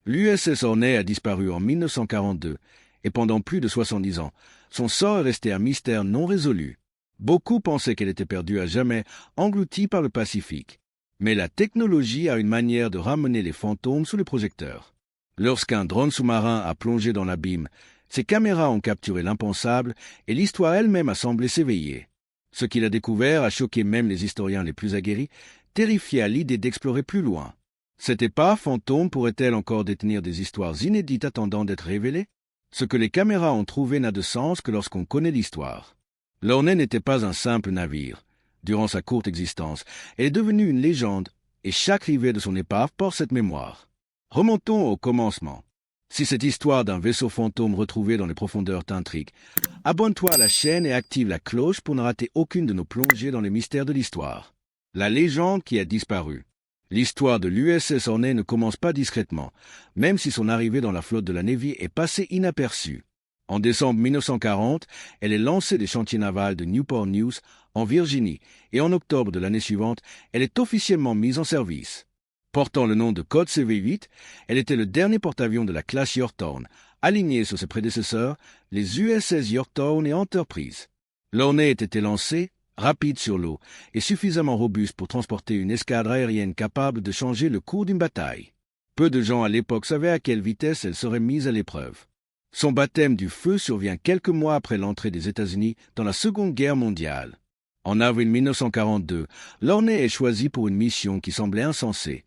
L'USS Hornet a disparu en 1942, et pendant plus de 70 ans, son sort est resté un mystère non résolu. Beaucoup pensaient qu'elle était perdue à jamais, engloutie par le Pacifique. Mais la technologie a une manière de ramener les fantômes sous les projecteurs. Lorsqu'un drone sous-marin a plongé dans l'abîme, ses caméras ont capturé l'impensable et l'histoire elle-même a semblé s'éveiller. Ce qu'il a découvert a choqué même les historiens les plus aguerris, terrifiés à l'idée d'explorer plus loin. Cette épave fantôme pourrait-elle encore détenir des histoires inédites attendant d'être révélées? Ce que les caméras ont trouvé n'a de sens que lorsqu'on connaît l'histoire. L'Hornet n'était pas un simple navire. Durant sa courte existence, elle est devenue une légende, et chaque rivet de son épave porte cette mémoire. Remontons au commencement. Si cette histoire d'un vaisseau fantôme retrouvé dans les profondeurs t'intrigue, abonne-toi à la chaîne et active la cloche pour ne rater aucune de nos plongées dans les mystères de l'histoire. La légende qui a disparu. L'histoire de l'USS Hornet ne commence pas discrètement, même si son arrivée dans la flotte de la Navy est passée inaperçue. En décembre 1940, elle est lancée des chantiers navals de Newport News, en Virginie, et en octobre de l'année suivante, elle est officiellement mise en service. Portant le nom de Code CV-8, elle était le dernier porte-avions de la classe Yorktown, aligné sur ses prédécesseurs, les USS Yorktown et Enterprise. L'Hornet était lancée, rapide sur l'eau, et suffisamment robuste pour transporter une escadre aérienne capable de changer le cours d'une bataille. Peu de gens à l'époque savaient à quelle vitesse elle serait mise à l'épreuve. Son baptême du feu survient quelques mois après l'entrée des États-Unis dans la Seconde Guerre mondiale. En avril 1942, l'Hornet est choisi pour une mission qui semblait insensée,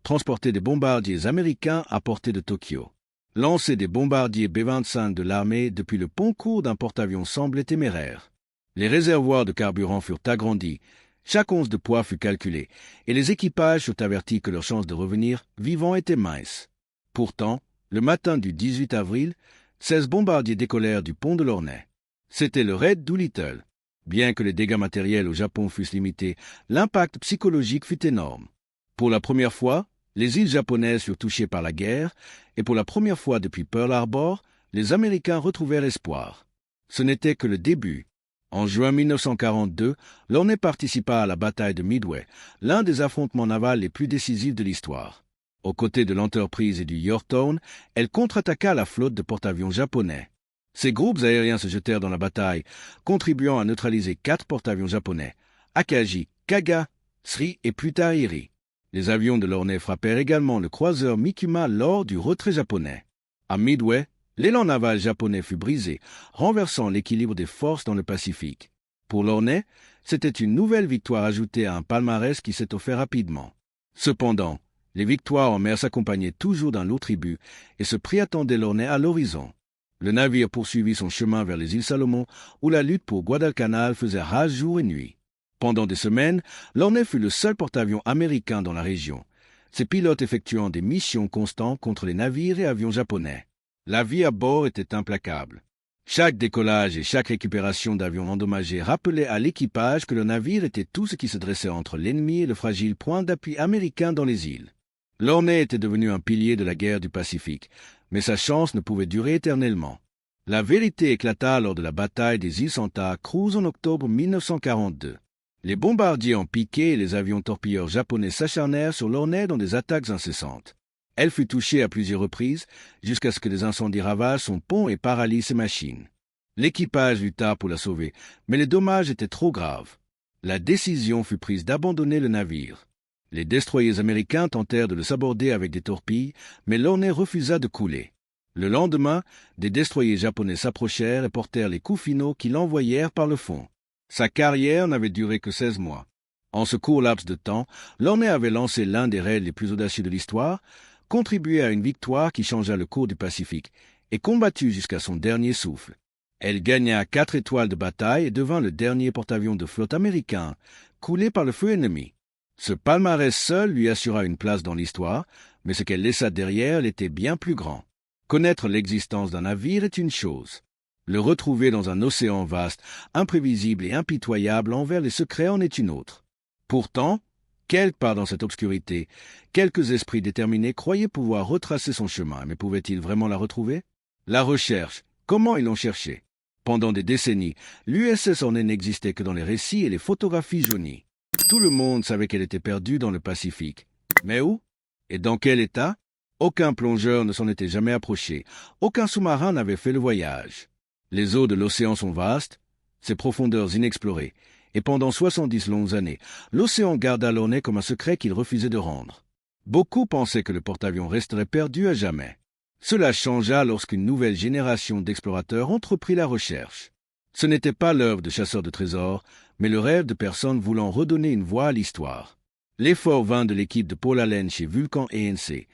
transporter des bombardiers américains à portée de Tokyo. Lancer des bombardiers B-25 de l'armée depuis le pont court d'un porte-avions semblait téméraire. Les réservoirs de carburant furent agrandis, chaque once de poids fut calculée, et les équipages furent avertis que leurs chances de revenir vivants étaient minces. Pourtant, le matin du 18 avril, 16 bombardiers décollèrent du pont de l'Hornet. C'était le raid Doolittle. Bien que les dégâts matériels au Japon fussent limités, l'impact psychologique fut énorme. Pour la première fois, les îles japonaises furent touchées par la guerre, et pour la première fois depuis Pearl Harbor, les Américains retrouvèrent espoir. Ce n'était que le début. En juin 1942, l'Hornet participa à la bataille de Midway, l'un des affrontements navals les plus décisifs de l'histoire. Aux côtés de l'Enterprise et du Yorktown, elle contre-attaqua la flotte de porte-avions japonais. Ces groupes aériens se jetèrent dans la bataille, contribuant à neutraliser 4 porte-avions japonais, Akagi, Kaga, Sri et plus tard Iri. Les avions de l'Hornet frappèrent également le croiseur Mikuma lors du retrait japonais. À Midway, l'élan naval japonais fut brisé, renversant l'équilibre des forces dans le Pacifique. Pour l'Hornet, c'était une nouvelle victoire ajoutée à un palmarès qui s'est offert rapidement. Cependant, les victoires en mer s'accompagnaient toujours d'un lourd tribut, et ce prix attendait l'Hornet à l'horizon. Le navire poursuivit son chemin vers les îles Salomon, où la lutte pour Guadalcanal faisait rage jour et nuit. Pendant des semaines, l'Hornet fut le seul porte-avions américain dans la région, ses pilotes effectuant des missions constantes contre les navires et avions japonais. La vie à bord était implacable. Chaque décollage et chaque récupération d'avions endommagés rappelait à l'équipage que le navire était tout ce qui se dressait entre l'ennemi et le fragile point d'appui américain dans les îles. L'Hornet était devenu un pilier de la guerre du Pacifique, mais sa chance ne pouvait durer éternellement. La vérité éclata lors de la bataille des îles Santa Cruz en octobre 1942. Les bombardiers en piqué et les avions torpilleurs japonais s'acharnèrent sur l'Hornet dans des attaques incessantes. Elle fut touchée à plusieurs reprises, jusqu'à ce que des incendies ravagent son pont et paralysent ses machines. L'équipage lutta pour la sauver, mais les dommages étaient trop graves. La décision fut prise d'abandonner le navire. Les destroyers américains tentèrent de le saborder avec des torpilles, mais l'Hornet refusa de couler. Le lendemain, des destroyers japonais s'approchèrent et portèrent les coups finaux qui l'envoyèrent par le fond. Sa carrière n'avait duré que 16 mois. En ce court laps de temps, l'Hornet avait lancé l'un des raids les plus audacieux de l'histoire, contribué à une victoire qui changea le cours du Pacifique, et combattu jusqu'à son dernier souffle. Elle gagna 4 étoiles de bataille et devint le dernier porte-avions de flotte américain, coulé par le feu ennemi. Ce palmarès seul lui assura une place dans l'histoire, mais ce qu'elle laissa derrière l'était bien plus grand. Connaître l'existence d'un navire est une chose. Le retrouver dans un océan vaste, imprévisible et impitoyable envers les secrets en est une autre. Pourtant, quelque part dans cette obscurité, quelques esprits déterminés croyaient pouvoir retracer son chemin, mais pouvaient-ils vraiment la retrouver? La recherche, comment ils l'ont cherchée? Pendant des décennies, l'USS Hornet n'existait que dans les récits et les photographies jaunies. Tout le monde savait qu'elle était perdue dans le Pacifique. Mais où? Et dans quel état? Aucun plongeur ne s'en était jamais approché, aucun sous-marin n'avait fait le voyage. Les eaux de l'océan sont vastes, ses profondeurs inexplorées, et pendant 70 longues années, l'océan garda l'Ornay comme un secret qu'il refusait de rendre. Beaucoup pensaient que le porte-avions resterait perdu à jamais. Cela changea lorsqu'une nouvelle génération d'explorateurs entreprit la recherche. Ce n'était pas l'œuvre de chasseurs de trésors, mais le rêve de personnes voulant redonner une voix à l'histoire. L'effort vint de l'équipe de Paul Allen chez Vulcan ANC,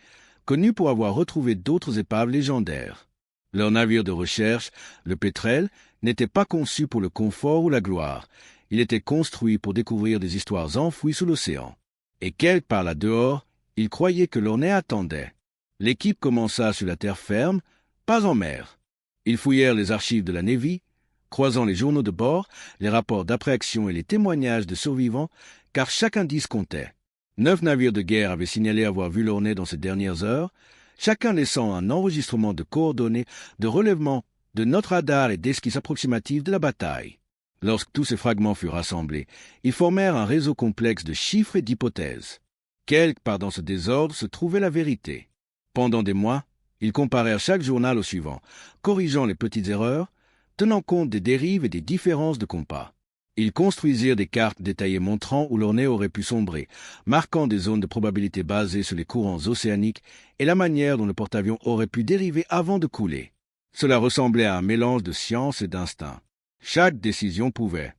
connue pour avoir retrouvé d'autres épaves légendaires. Leur navire de recherche, le Pétrel, n'était pas conçu pour le confort ou la gloire. Il était construit pour découvrir des histoires enfouies sous l'océan. Et quelque part là-dehors, ils croyaient que l'Ornay attendait. L'équipe commença sur la terre ferme, pas en mer. Ils fouillèrent les archives de la Navy, croisant les journaux de bord, les rapports d'après-action et les témoignages de survivants, car chaque indice comptait. 9 navires de guerre avaient signalé avoir vu l'Ornay dans ces dernières heures, chacun laissant un enregistrement de coordonnées, de relèvements, de notes radars et d'esquisses approximatives de la bataille. Lorsque tous ces fragments furent rassemblés, ils formèrent un réseau complexe de chiffres et d'hypothèses. Quelque part dans ce désordre se trouvait la vérité. Pendant des mois, ils comparèrent chaque journal au suivant, corrigeant les petites erreurs, tenant compte des dérives et des différences de compas. Ils construisirent des cartes détaillées montrant où l'Ornay aurait pu sombrer, marquant des zones de probabilité basées sur les courants océaniques et la manière dont le porte-avions aurait pu dériver avant de couler. Cela ressemblait à un mélange de science et d'instinct. Chaque décision pouvait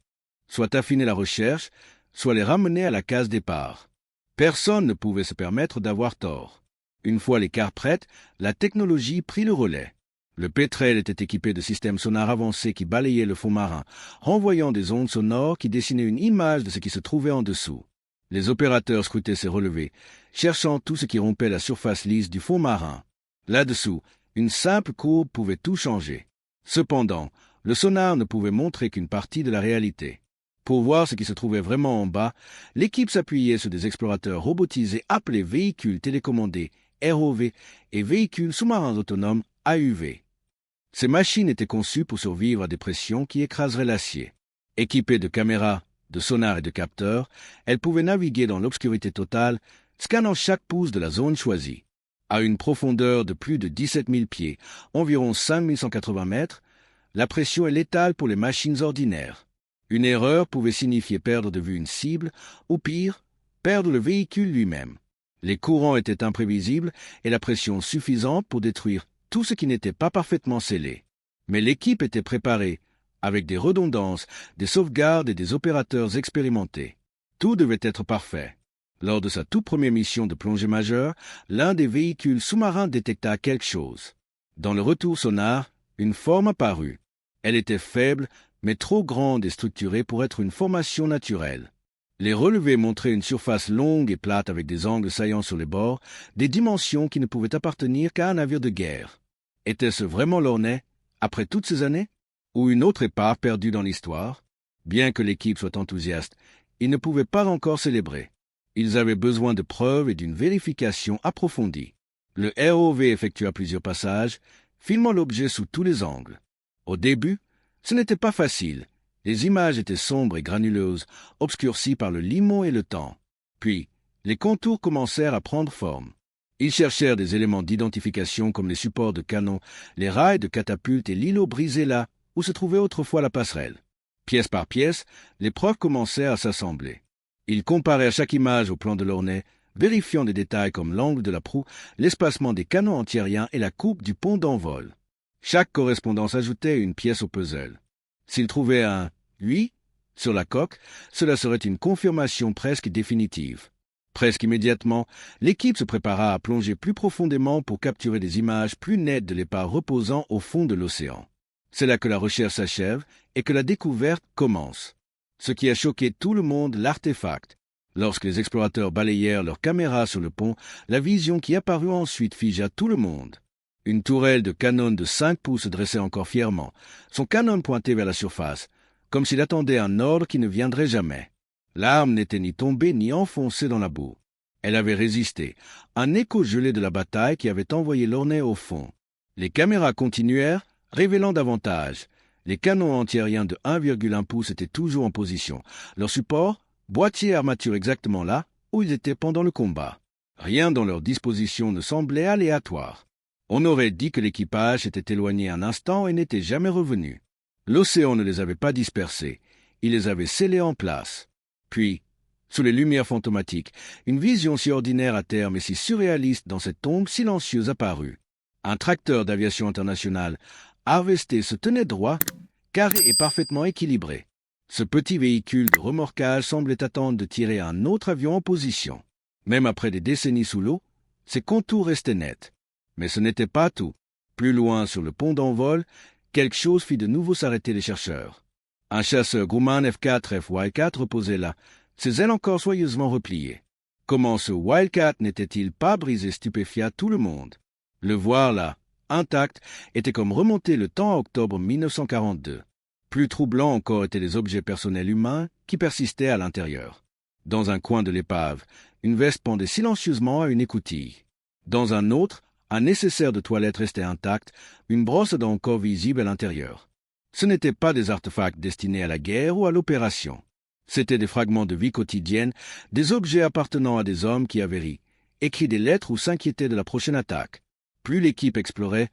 soit affiner la recherche, soit les ramener à la case départ. Personne ne pouvait se permettre d'avoir tort. Une fois les cartes prêtes, la technologie prit le relais. Le Pétrel était équipé de systèmes sonars avancés qui balayaient le fond marin, renvoyant des ondes sonores qui dessinaient une image de ce qui se trouvait en dessous. Les opérateurs scrutaient ces relevés, cherchant tout ce qui rompait la surface lisse du fond marin. Là-dessous, une simple courbe pouvait tout changer. Cependant, le sonar ne pouvait montrer qu'une partie de la réalité. Pour voir ce qui se trouvait vraiment en bas, l'équipe s'appuyait sur des explorateurs robotisés appelés véhicules télécommandés ROV et véhicules sous-marins autonomes AUV. Ces machines étaient conçues pour survivre à des pressions qui écraseraient l'acier. Équipées de caméras, de sonars et de capteurs, elles pouvaient naviguer dans l'obscurité totale, scannant chaque pouce de la zone choisie. À une profondeur de plus de 17 000 pieds, environ 5 180 mètres, la pression est létale pour les machines ordinaires. Une erreur pouvait signifier perdre de vue une cible, ou pire, perdre le véhicule lui-même. Les courants étaient imprévisibles et la pression suffisante pour détruire tout ce qui n'était pas parfaitement scellé. Mais l'équipe était préparée, avec des redondances, des sauvegardes et des opérateurs expérimentés. Tout devait être parfait. Lors de sa toute première mission de plongée majeure, l'un des véhicules sous-marins détecta quelque chose. Dans le retour sonar, une forme apparut. Elle était faible, mais trop grande et structurée pour être une formation naturelle. Les relevés montraient une surface longue et plate avec des angles saillants sur les bords, des dimensions qui ne pouvaient appartenir qu'à un navire de guerre. Était-ce vraiment l'Ornay, après toutes ces années? Ou une autre épave perdue dans l'histoire? Bien que l'équipe soit enthousiaste, ils ne pouvaient pas encore célébrer. Ils avaient besoin de preuves et d'une vérification approfondie. Le ROV effectua plusieurs passages, filmant l'objet sous tous les angles. Au début, ce n'était pas facile. Les images étaient sombres et granuleuses, obscurcies par le limon et le temps. Puis, les contours commencèrent à prendre forme. Ils cherchèrent des éléments d'identification comme les supports de canons, les rails de catapultes et l'îlot brisé là où se trouvait autrefois la passerelle. Pièce par pièce, les preuves commencèrent à s'assembler. Ils comparèrent chaque image au plan de l'Ornay, vérifiant des détails comme l'angle de la proue, l'espacement des canons antiaériens et la coupe du pont d'envol. Chaque correspondance ajoutait une pièce au puzzle. S'ils trouvaient un « oui » sur la coque, cela serait une confirmation presque définitive. Presque immédiatement, l'équipe se prépara à plonger plus profondément pour capturer des images plus nettes de l'épave reposant au fond de l'océan. C'est là que la recherche s'achève et que la découverte commence. Ce qui a choqué tout le monde, l'artefact. Lorsque les explorateurs balayèrent leurs caméras sur le pont, la vision qui apparut ensuite figea tout le monde. Une tourelle de canon de 5 pouces se dressait encore fièrement, son canon pointé vers la surface, comme s'il attendait un ordre qui ne viendrait jamais. L'arme n'était ni tombée ni enfoncée dans la boue. Elle avait résisté, un écho gelé de la bataille qui avait envoyé l'Ornay au fond. Les caméras continuèrent, révélant davantage. Les canons antiaériens de 1,1 pouce étaient toujours en position. Leur support, boîtier et armature exactement là où ils étaient pendant le combat. Rien dans leur disposition ne semblait aléatoire. On aurait dit que l'équipage s'était éloigné un instant et n'était jamais revenu. L'océan ne les avait pas dispersés, il les avait scellés en place. Puis, sous les lumières fantomatiques, une vision si ordinaire à terme et si surréaliste dans cette tombe silencieuse apparut. Un tracteur d'aviation internationale, harvesté, se tenait droit, carré et parfaitement équilibré. Ce petit véhicule de remorquage semblait attendre de tirer un autre avion en position. Même après des décennies sous l'eau, ses contours restaient nets. Mais ce n'était pas tout. Plus loin, sur le pont d'envol, quelque chose fit de nouveau s'arrêter les chercheurs. Un chasseur Grumman F-4F Wildcat reposait là, ses ailes encore soigneusement repliées. Comment ce Wildcat n'était-il pas brisé stupéfiat tout le monde? Le voir là, intact, était comme remonter le temps à octobre 1942. Plus troublants encore étaient les objets personnels humains qui persistaient à l'intérieur. Dans un coin de l'épave, une veste pendait silencieusement à une écoutille. Dans un autre, un nécessaire de toilette restait intact, une brosse à dents encore visible à l'intérieur. Ce n'étaient pas des artefacts destinés à la guerre ou à l'opération. C'étaient des fragments de vie quotidienne, des objets appartenant à des hommes qui avaient ri, écrit des lettres ou s'inquiétaient de la prochaine attaque. Plus l'équipe explorait,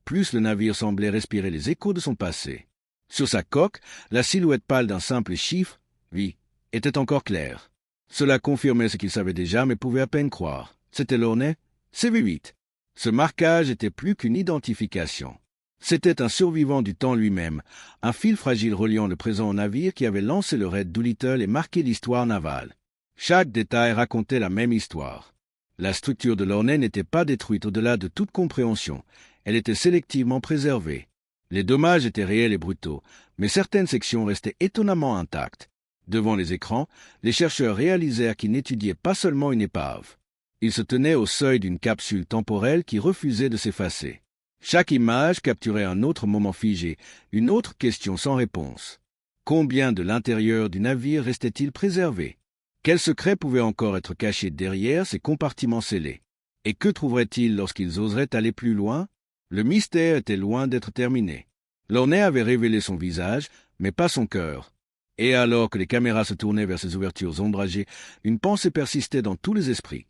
plus le navire semblait respirer les échos de son passé. Sur sa coque, la silhouette pâle d'un simple chiffre, vie, était encore claire. Cela confirmait ce qu'il savait déjà mais pouvait à peine croire. C'était l'Ornay, CV8. Ce marquage était plus qu'une identification. C'était un survivant du temps lui-même, un fil fragile reliant le présent au navire qui avait lancé le raid Doolittle et marqué l'histoire navale. Chaque détail racontait la même histoire. La structure de l'Ornay n'était pas détruite au-delà de toute compréhension. Elle était sélectivement préservée. Les dommages étaient réels et brutaux, mais certaines sections restaient étonnamment intactes. Devant les écrans, les chercheurs réalisèrent qu'ils n'étudiaient pas seulement une épave. Ils se tenaient au seuil d'une capsule temporelle qui refusait de s'effacer. Chaque image capturait un autre moment figé, une autre question sans réponse. Combien de l'intérieur du navire restait-il préservé? Quels secrets pouvaient encore être cachés derrière ces compartiments scellés? Et que trouveraient-ils lorsqu'ils oseraient aller plus loin? Le mystère était loin d'être terminé. L'Ornay avait révélé son visage, mais pas son cœur. Et alors que les caméras se tournaient vers ces ouvertures ombragées, une pensée persistait dans tous les esprits.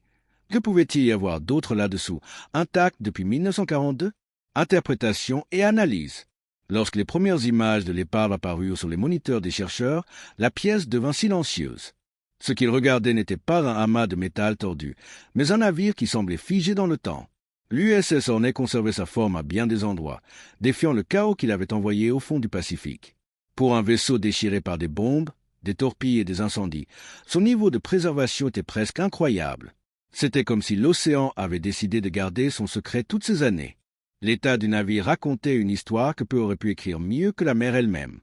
Que pouvait-il y avoir d'autre là-dessous, intact depuis 1942? Interprétation et analyse. Lorsque les premières images de l'épave apparurent sur les moniteurs des chercheurs, la pièce devint silencieuse. Ce qu'ils regardaient n'était pas un amas de métal tordu, mais un navire qui semblait figé dans le temps. L'USS Ornay conservait sa forme à bien des endroits, défiant le chaos qu'il avait envoyé au fond du Pacifique. Pour un vaisseau déchiré par des bombes, des torpilles et des incendies, son niveau de préservation était presque incroyable. C'était comme si l'océan avait décidé de garder son secret toutes ces années. L'état du navire racontait une histoire que peu aurait pu écrire mieux que la mer elle-même.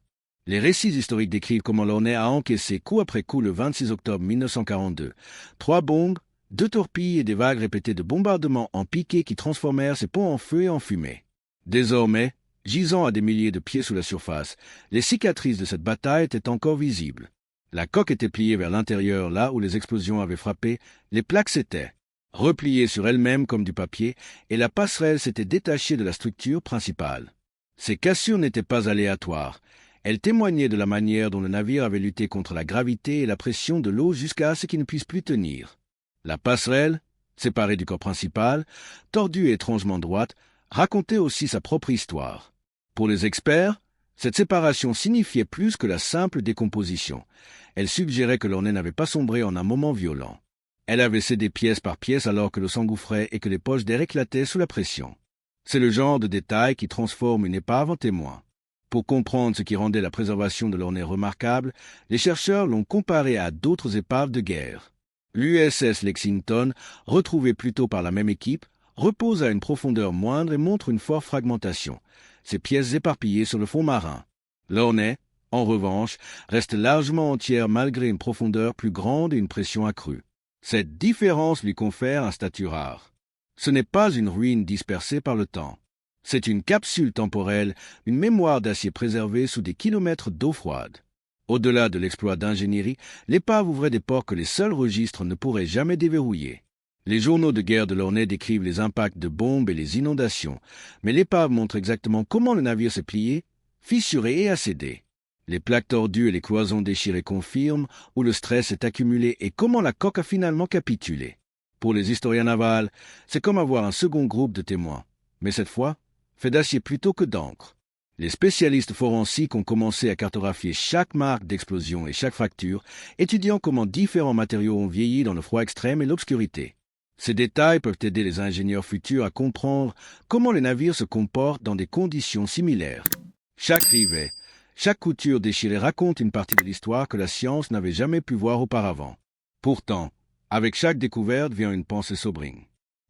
Les récits historiques décrivent comment l'Ornay a encaissé coup après coup le 26 octobre 1942. 3 bombes, 2 torpilles et des vagues répétées de bombardements en piqué qui transformèrent ses ponts en feu et en fumée. Désormais, gisant à des milliers de pieds sous la surface, les cicatrices de cette bataille étaient encore visibles. La coque était pliée vers l'intérieur, là où les explosions avaient frappé, les plaques s'étaient repliées sur elles-mêmes comme du papier, et la passerelle s'était détachée de la structure principale. Ces cassures n'étaient pas aléatoires. Elles témoignaient de la manière dont le navire avait lutté contre la gravité et la pression de l'eau jusqu'à ce qu'il ne puisse plus tenir. La passerelle, séparée du corps principal, tordue et étrangement droite, racontait aussi sa propre histoire. Pour les experts, cette séparation signifiait plus que la simple décomposition. Elle suggérait que l'Ornay n'avait pas sombré en un moment violent. Elle avait cédé pièce par pièce alors que l'eau s'engouffrait et que les poches d'air éclataient sous la pression. C'est le genre de détail qui transforme une épave en témoin. Pour comprendre ce qui rendait la préservation de l'Ornay remarquable, les chercheurs l'ont comparé à d'autres épaves de guerre. L'USS Lexington, retrouvée plus tôt par la même équipe, repose à une profondeur moindre et montre une forte fragmentation, ses pièces éparpillées sur le fond marin. L'Ornay, en revanche, reste largement entière malgré une profondeur plus grande et une pression accrue. Cette différence lui confère un statut rare. Ce n'est pas une ruine dispersée par le temps. C'est une capsule temporelle, une mémoire d'acier préservée sous des kilomètres d'eau froide. Au-delà de l'exploit d'ingénierie, l'épave ouvrait des ports que les seuls registres ne pourraient jamais déverrouiller. Les journaux de guerre de l'Ornay décrivent les impacts de bombes et les inondations, mais l'épave montre exactement comment le navire s'est plié, fissuré et assédé. Les plaques tordues et les cloisons déchirées confirment où le stress est accumulé et comment la coque a finalement capitulé. Pour les historiens navals, c'est comme avoir un second groupe de témoins, mais cette fois, fait d'acier plutôt que d'encre. Les spécialistes forensiques ont commencé à cartographier chaque marque d'explosion et chaque fracture, étudiant comment différents matériaux ont vieilli dans le froid extrême et l'obscurité. Ces détails peuvent aider les ingénieurs futurs à comprendre comment les navires se comportent dans des conditions similaires. Chaque rivet, chaque couture déchirée raconte une partie de l'histoire que la science n'avait jamais pu voir auparavant. Pourtant, avec chaque découverte vient une pensée sobring.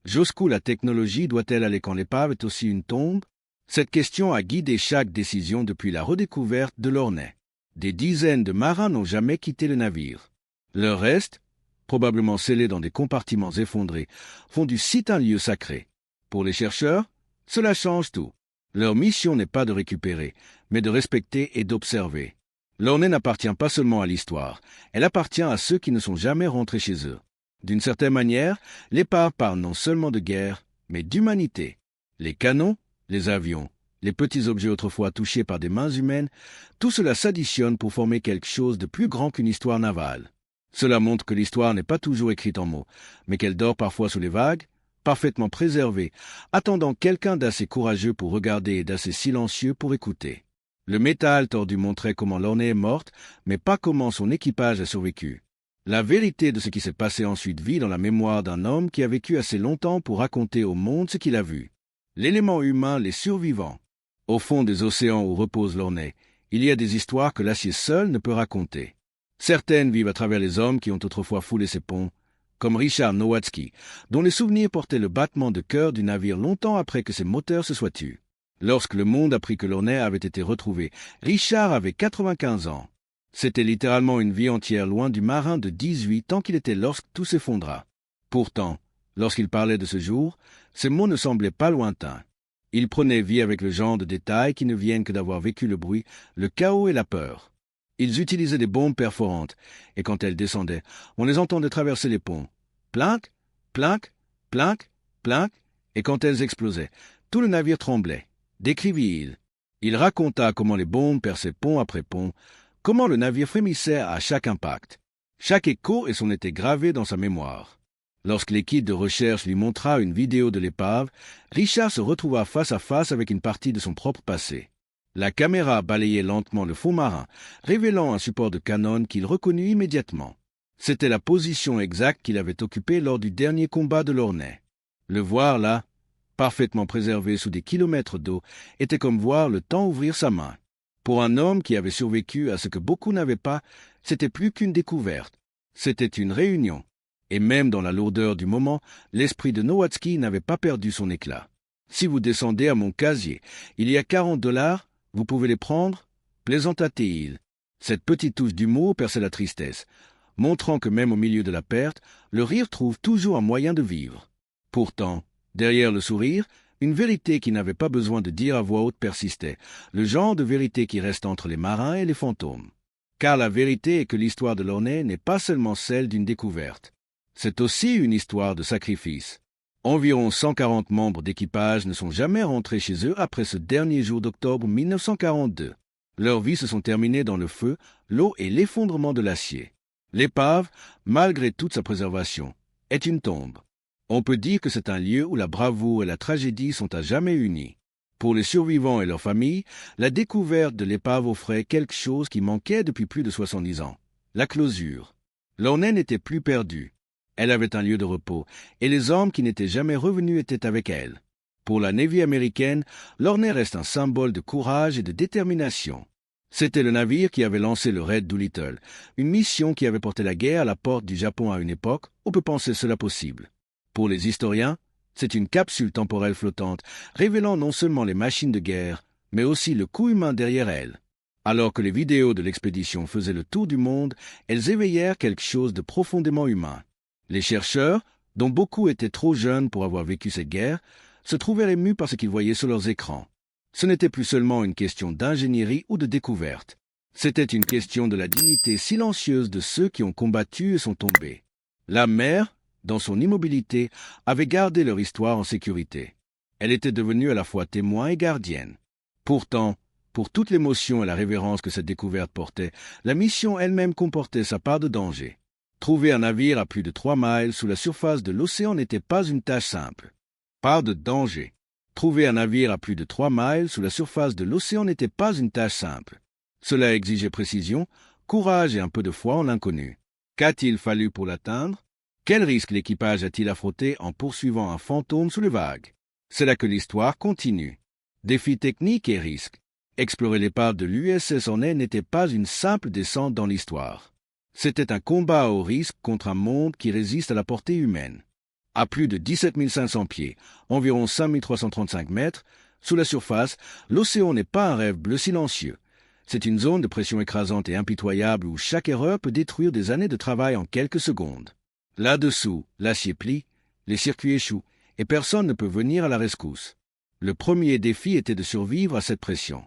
Jusqu'où la technologie doit-elle aller quand l'épave est aussi une tombe? Cette question a guidé chaque décision depuis la redécouverte de l'Ornay. Des dizaines de marins n'ont jamais quitté le navire. Leurs restes, probablement scellés dans des compartiments effondrés, font du site un lieu sacré. Pour les chercheurs, cela change tout. Leur mission n'est pas de récupérer, mais de respecter et d'observer. L'Ornay n'appartient pas seulement à l'histoire, elle appartient à ceux qui ne sont jamais rentrés chez eux. D'une certaine manière, l'épave parle non seulement de guerre, mais d'humanité. Les canons, les avions, les petits objets autrefois touchés par des mains humaines, tout cela s'additionne pour former quelque chose de plus grand qu'une histoire navale. Cela montre que l'histoire n'est pas toujours écrite en mots, mais qu'elle dort parfois sous les vagues, parfaitement préservée, attendant quelqu'un d'assez courageux pour regarder et d'assez silencieux pour écouter. Le métal tordu montrait comment l'Ornay est morte, mais pas comment son équipage a survécu. La vérité de ce qui s'est passé ensuite vit dans la mémoire d'un homme qui a vécu assez longtemps pour raconter au monde ce qu'il a vu. L'élément humain, les survivants. Au fond des océans où repose l'Ornay, il y a des histoires que l'acier seul ne peut raconter. Certaines vivent à travers les hommes qui ont autrefois foulé ces ponts, comme Richard Nowatzki, dont les souvenirs portaient le battement de cœur du navire longtemps après que ses moteurs se soient tus. Lorsque le monde apprit que l'Ornay avait été retrouvé, Richard avait 95 ans. C'était littéralement une vie entière loin du marin de 18 tant qu'il était lorsque tout s'effondra. Pourtant, lorsqu'il parlait de ce jour, ces mots ne semblaient pas lointains. Il prenait vie avec le genre de détails qui ne viennent que d'avoir vécu le bruit, le chaos et la peur. Ils utilisaient des bombes perforantes, et quand elles descendaient, on les entendait traverser les ponts. Plinc, plinc, plinc, plinc, et quand elles explosaient, tout le navire tremblait. Décrivit-il. Il raconta comment les bombes perçaient pont après pont, comment le navire frémissait à chaque impact. Chaque écho et son était gravé dans sa mémoire. Lorsque l'équipe de recherche lui montra une vidéo de l'épave, Richard se retrouva face à face avec une partie de son propre passé. La caméra balayait lentement le fond marin, révélant un support de canon qu'il reconnut immédiatement. C'était la position exacte qu'il avait occupée lors du dernier combat de l'Ornay. Le voir là, parfaitement préservé sous des kilomètres d'eau, était comme voir le temps ouvrir sa main. Pour un homme qui avait survécu à ce que beaucoup n'avaient pas, c'était plus qu'une découverte. C'était une réunion. Et même dans la lourdeur du moment, l'esprit de Nowatzki n'avait pas perdu son éclat. Si vous descendez à mon casier, il y a $40, vous pouvez les prendre, plaisanta-t-il. Cette petite touche d'humour perçait la tristesse, montrant que même au milieu de la perte, le rire trouve toujours un moyen de vivre. Pourtant, derrière le sourire, une vérité qui n'avait pas besoin de dire à voix haute persistait, le genre de vérité qui reste entre les marins et les fantômes. Car la vérité est que l'histoire de l'Ornay n'est pas seulement celle d'une découverte. C'est aussi une histoire de sacrifice. Environ 140 membres d'équipage ne sont jamais rentrés chez eux après ce dernier jour d'octobre 1942. Leurs vies se sont terminées dans le feu, l'eau et l'effondrement de l'acier. L'épave, malgré toute sa préservation, est une tombe. On peut dire que c'est un lieu où la bravoure et la tragédie sont à jamais unies. Pour les survivants et leurs familles, la découverte de l'épave offrait quelque chose qui manquait depuis plus de 70 ans. La closure. L'Ornay n'était plus perdue. Elle avait un lieu de repos, et les hommes qui n'étaient jamais revenus étaient avec elle. Pour la Navy américaine, l'Ornay reste un symbole de courage et de détermination. C'était le navire qui avait lancé le raid Doolittle, une mission qui avait porté la guerre à la porte du Japon à une époque, on peut penser cela possible. Pour les historiens, c'est une capsule temporelle flottante, révélant non seulement les machines de guerre, mais aussi le coût humain derrière elles. Alors que les vidéos de l'expédition faisaient le tour du monde, elles éveillèrent quelque chose de profondément humain. Les chercheurs, dont beaucoup étaient trop jeunes pour avoir vécu cette guerre, se trouvèrent émus par ce qu'ils voyaient sur leurs écrans. Ce n'était plus seulement une question d'ingénierie ou de découverte. C'était une question de la dignité silencieuse de ceux qui ont combattu et sont tombés. La mer, dans son immobilité, avait gardé leur histoire en sécurité. Elle était devenue à la fois témoin et gardienne. Pourtant, pour toute l'émotion et la révérence que cette découverte portait, la mission elle-même comportait sa part de danger. Trouver un navire à plus de 3 miles sous la surface de l'océan n'était pas une tâche simple. Pas de danger. Trouver un navire à plus de 3 miles sous la surface de l'océan n'était pas une tâche simple. Cela exigeait précision, courage et un peu de foi en l'inconnu. Qu'a-t-il fallu pour l'atteindre? Quel risque l'équipage a-t-il affronté en poursuivant un fantôme sous les vagues? C'est là que l'histoire continue. Défis techniques et risques. Explorer l'épave de l'USS Hornet n'était pas une simple descente dans l'histoire. C'était un combat au risque contre un monde qui résiste à la portée humaine. À plus de 17 500 pieds, environ 5 335 mètres, sous la surface, l'océan n'est pas un rêve bleu silencieux. C'est une zone de pression écrasante et impitoyable où chaque erreur peut détruire des années de travail en quelques secondes. Là-dessous, l'acier plie, les circuits échouent, et personne ne peut venir à la rescousse. Le premier défi était de survivre à cette pression.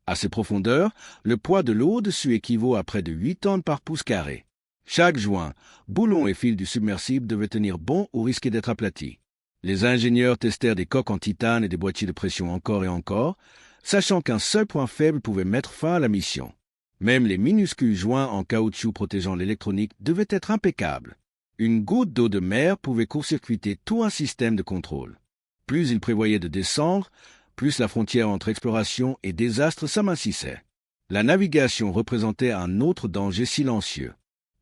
À ces profondeurs, le poids de l'eau au-dessus équivaut à près de 8 tonnes par pouce carré. Chaque joint, boulon et fil du submersible devaient tenir bon ou risquer d'être aplatis. Les ingénieurs testèrent des coques en titane et des boîtiers de pression encore et encore, sachant qu'un seul point faible pouvait mettre fin à la mission. Même les minuscules joints en caoutchouc protégeant l'électronique devaient être impeccables. Une goutte d'eau de mer pouvait court-circuiter tout un système de contrôle. Plus ils prévoyaient de descendre, plus la frontière entre exploration et désastre s'amincissait. La navigation représentait un autre danger silencieux.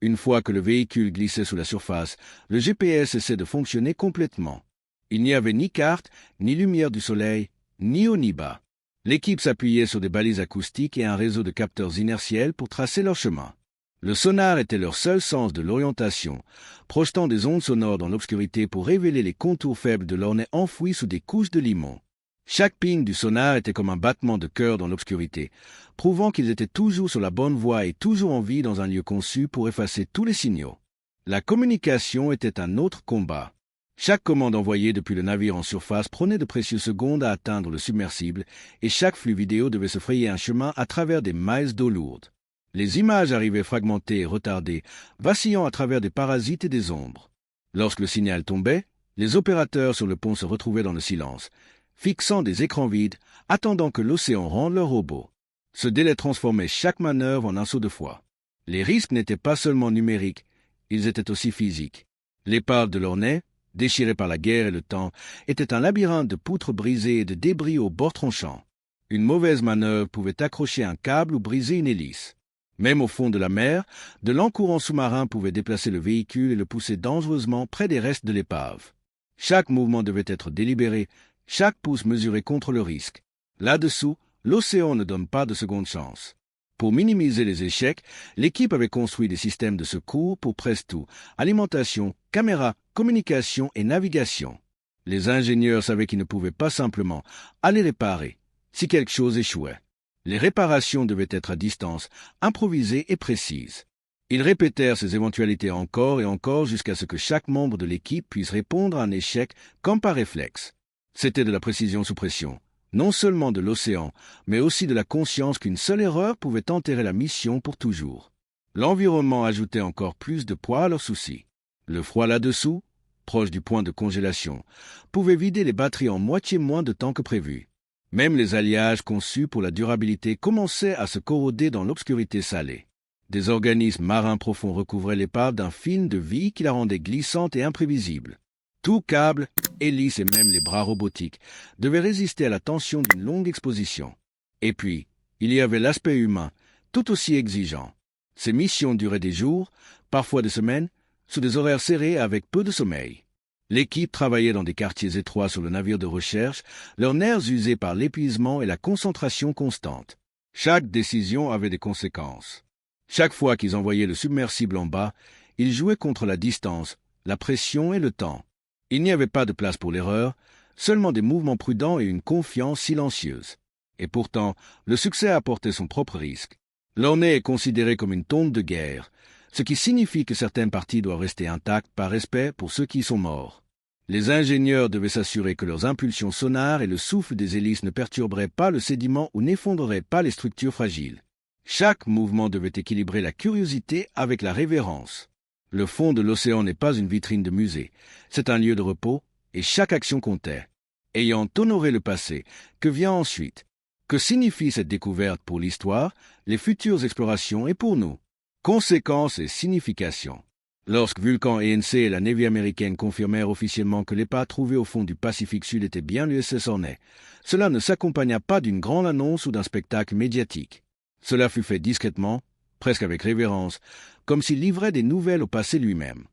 Une fois que le véhicule glissait sous la surface, le GPS cessait de fonctionner complètement. Il n'y avait ni carte, ni lumière du soleil, ni haut ni bas. L'équipe s'appuyait sur des balises acoustiques et un réseau de capteurs inertiels pour tracer leur chemin. Le sonar était leur seul sens de l'orientation, projetant des ondes sonores dans l'obscurité pour révéler les contours faibles de l'Hornet enfouis sous des couches de limon. Chaque ping du sonar était comme un battement de cœur dans l'obscurité, prouvant qu'ils étaient toujours sur la bonne voie et toujours en vie dans un lieu conçu pour effacer tous les signaux. La communication était un autre combat. Chaque commande envoyée depuis le navire en surface prenait de précieuses secondes à atteindre le submersible et chaque flux vidéo devait se frayer un chemin à travers des miles d'eau lourde. Les images arrivaient fragmentées et retardées, vacillant à travers des parasites et des ombres. Lorsque le signal tombait, les opérateurs sur le pont se retrouvaient dans le silence, fixant des écrans vides, attendant que l'océan rende leur robot. Ce délai transformait chaque manœuvre en un saut de foi. Les risques n'étaient pas seulement numériques, ils étaient aussi physiques. L'épave de l'Hornet, déchirée par la guerre et le temps, était un labyrinthe de poutres brisées et de débris aux bords tranchants. Une mauvaise manœuvre pouvait accrocher un câble ou briser une hélice. Même au fond de la mer, de lents courants sous-marins pouvaient déplacer le véhicule et le pousser dangereusement près des restes de l'épave. Chaque mouvement devait être délibéré, chaque pouce mesuré contre le risque. Là-dessous, l'océan ne donne pas de seconde chance. Pour minimiser les échecs, l'équipe avait construit des systèmes de secours pour presque tout: alimentation, caméras, communication et navigation. Les ingénieurs savaient qu'ils ne pouvaient pas simplement aller réparer si quelque chose échouait. Les réparations devaient être à distance, improvisées et précises. Ils répétèrent ces éventualités encore et encore jusqu'à ce que chaque membre de l'équipe puisse répondre à un échec comme par réflexe. C'était de la précision sous pression, non seulement de l'océan, mais aussi de la conscience qu'une seule erreur pouvait enterrer la mission pour toujours. L'environnement ajoutait encore plus de poids à leurs soucis. Le froid là-dessous, proche du point de congélation, pouvait vider les batteries en moitié moins de temps que prévu. Même les alliages conçus pour la durabilité commençaient à se corroder dans l'obscurité salée. Des organismes marins profonds recouvraient l'épave d'un film de vie qui la rendait glissante et imprévisible. Tout câble, hélice et même les bras robotiques devaient résister à la tension d'une longue exposition. Et puis, il y avait l'aspect humain, tout aussi exigeant. Ces missions duraient des jours, parfois des semaines, sous des horaires serrés avec peu de sommeil. L'équipe travaillait dans des quartiers étroits sur le navire de recherche, leurs nerfs usés par l'épuisement et la concentration constante. Chaque décision avait des conséquences. Chaque fois qu'ils envoyaient le submersible en bas, ils jouaient contre la distance, la pression et le temps. Il n'y avait pas de place pour l'erreur, seulement des mouvements prudents et une confiance silencieuse. Et pourtant, le succès apportait son propre risque. L'Hornet est considéré comme une tombe de guerre, ce qui signifie que certaines parties doivent rester intactes par respect pour ceux qui y sont morts. Les ingénieurs devaient s'assurer que leurs impulsions sonars et le souffle des hélices ne perturberaient pas le sédiment ou n'effondreraient pas les structures fragiles. Chaque mouvement devait équilibrer la curiosité avec la révérence. Le fond de l'océan n'est pas une vitrine de musée, c'est un lieu de repos, et chaque action comptait. Ayant honoré le passé, que vient ensuite? Que signifie cette découverte pour l'histoire, les futures explorations et pour nous? Conséquences et significations. Lorsque Vulcan ENC et la Navy américaine confirmèrent officiellement que l'épave trouvée au fond du Pacifique Sud était bien l'USS Hornet, cela ne s'accompagna pas d'une grande annonce ou d'un spectacle médiatique. Cela fut fait discrètement, presque avec révérence, comme s'il livrait des nouvelles au passé lui-même.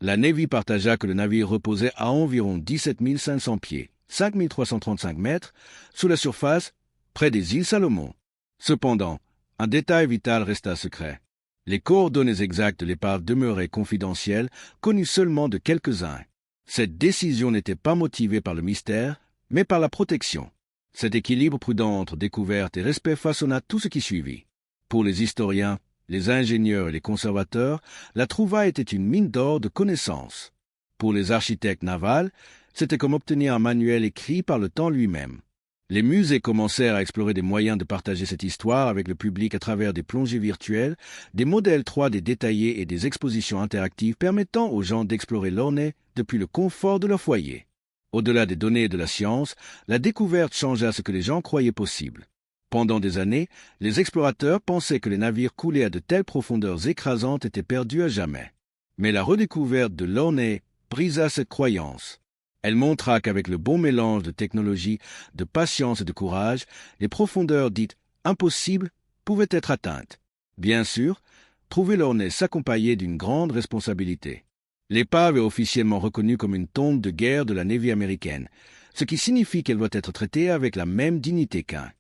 La Navy partagea que le navire reposait à environ 17 500 pieds, 5 335 mètres, sous la surface, près des îles Salomon. Cependant, un détail vital resta secret. Les coordonnées exactes de l'épave demeuraient confidentielles, connues seulement de quelques-uns. Cette décision n'était pas motivée par le mystère, mais par la protection. Cet équilibre prudent entre découverte et respect façonna tout ce qui suivit. Pour les historiens, les ingénieurs et les conservateurs, la trouvaille était une mine d'or de connaissances. Pour les architectes navals, c'était comme obtenir un manuel écrit par le temps lui-même. Les musées commencèrent à explorer des moyens de partager cette histoire avec le public à travers des plongées virtuelles, des modèles 3D détaillés et des expositions interactives permettant aux gens d'explorer l'Ornet depuis le confort de leur foyer. Au-delà des données et de la science, la découverte changea ce que les gens croyaient possible. Pendant des années, les explorateurs pensaient que les navires coulés à de telles profondeurs écrasantes étaient perdus à jamais. Mais la redécouverte de l'Ornet brisa cette croyance. Elle montra qu'avec le bon mélange de technologie, de patience et de courage, les profondeurs dites impossibles pouvaient être atteintes. Bien sûr, trouver l'Ornet s'accompagnait d'une grande responsabilité. L'épave est officiellement reconnue comme une tombe de guerre de la Navy américaine, ce qui signifie qu'elle doit être traitée avec la même dignité qu'un.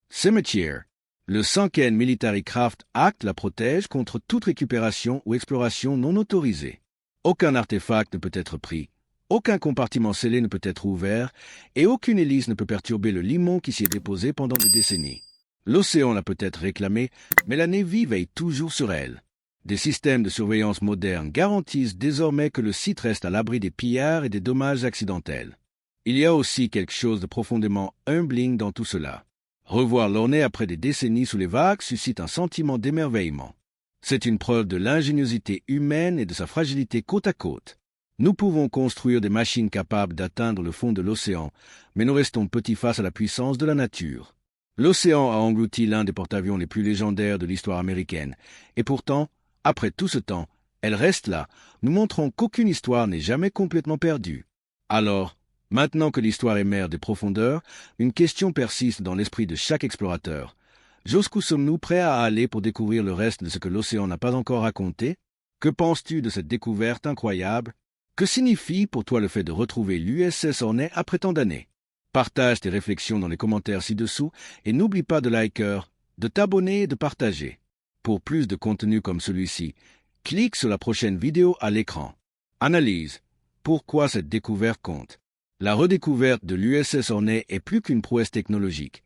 Cimetière. Le Sunken Military Craft Act la protège contre toute récupération ou exploration non autorisée. Aucun artefact ne peut être pris, aucun compartiment scellé ne peut être ouvert, et aucune hélice ne peut perturber le limon qui s'y est déposé pendant des décennies. L'océan l'a peut-être réclamé, mais la Navy veille toujours sur elle. Des systèmes de surveillance modernes garantissent désormais que le site reste à l'abri des pillards et des dommages accidentels. Il y a aussi quelque chose de profondément humbling dans tout cela. Revoir l'Ornet après des décennies sous les vagues suscite un sentiment d'émerveillement. C'est une preuve de l'ingéniosité humaine et de sa fragilité côte à côte. Nous pouvons construire des machines capables d'atteindre le fond de l'océan, mais nous restons petits face à la puissance de la nature. L'océan a englouti l'un des porte-avions les plus légendaires de l'histoire américaine, et pourtant, après tout ce temps, elle reste là, nous montrant qu'aucune histoire n'est jamais complètement perdue. Alors, maintenant que l'histoire est mère des profondeurs, une question persiste dans l'esprit de chaque explorateur. Jusqu'où sommes-nous prêts à aller pour découvrir le reste de ce que l'océan n'a pas encore raconté? Que penses-tu de cette découverte incroyable? Que signifie pour toi le fait de retrouver l'USS Hornet après tant d'années? Partage tes réflexions dans les commentaires ci-dessous et n'oublie pas de liker, de t'abonner et de partager. Pour plus de contenu comme celui-ci, clique sur la prochaine vidéo à l'écran. Analyse. Pourquoi cette découverte compte? La redécouverte de l'USS Hornet est plus qu'une prouesse technologique.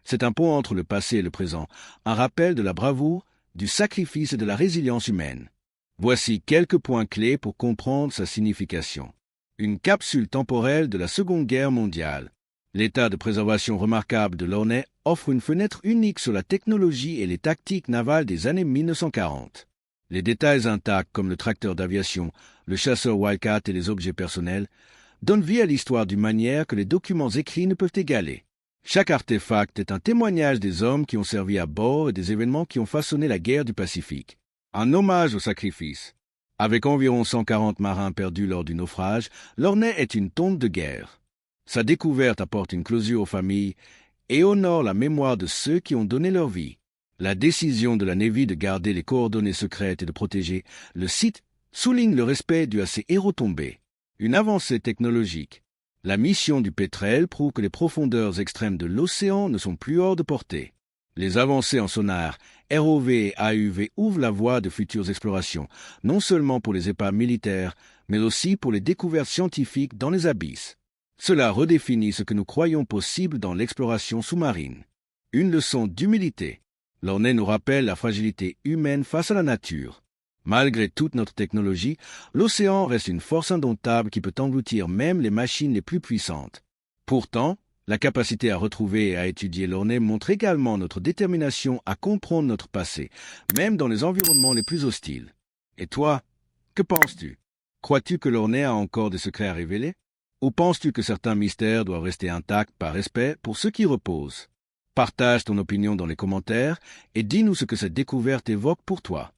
C'est un pont entre le passé et le présent, un rappel de la bravoure, du sacrifice et de la résilience humaine. Voici quelques points clés pour comprendre sa signification. Une capsule temporelle de la Seconde Guerre mondiale. L'état de préservation remarquable de l'Ornet offre une fenêtre unique sur la technologie et les tactiques navales des années 1940. Les détails intacts comme le tracteur d'aviation, le chasseur Wildcat et les objets personnels donnent vie à l'histoire d'une manière que les documents écrits ne peuvent égaler. Chaque artefact est un témoignage des hommes qui ont servi à bord et des événements qui ont façonné la guerre du Pacifique. Un hommage au sacrifice. Avec environ 140 marins perdus lors du naufrage, l'Ornet est une tombe de guerre. Sa découverte apporte une closure aux familles et honore la mémoire de ceux qui ont donné leur vie. La décision de la Navy de garder les coordonnées secrètes et de protéger le site souligne le respect dû à ces héros tombés. Une avancée technologique. La mission du pétrel prouve que les profondeurs extrêmes de l'océan ne sont plus hors de portée. Les avancées en sonar, ROV et AUV ouvrent la voie de futures explorations, non seulement pour les épaves militaires, mais aussi pour les découvertes scientifiques dans les abysses. Cela redéfinit ce que nous croyons possible dans l'exploration sous-marine. Une leçon d'humilité. L'Ornet nous rappelle la fragilité humaine face à la nature. Malgré toute notre technologie, l'océan reste une force indomptable qui peut engloutir même les machines les plus puissantes. Pourtant, la capacité à retrouver et à étudier l'Ornet montre également notre détermination à comprendre notre passé, même dans les environnements les plus hostiles. Et toi, que penses-tu? Crois-tu que l'Ornet a encore des secrets à révéler? Ou penses-tu que certains mystères doivent rester intacts par respect pour ceux qui reposent? Partage ton opinion dans les commentaires et dis-nous ce que cette découverte évoque pour toi.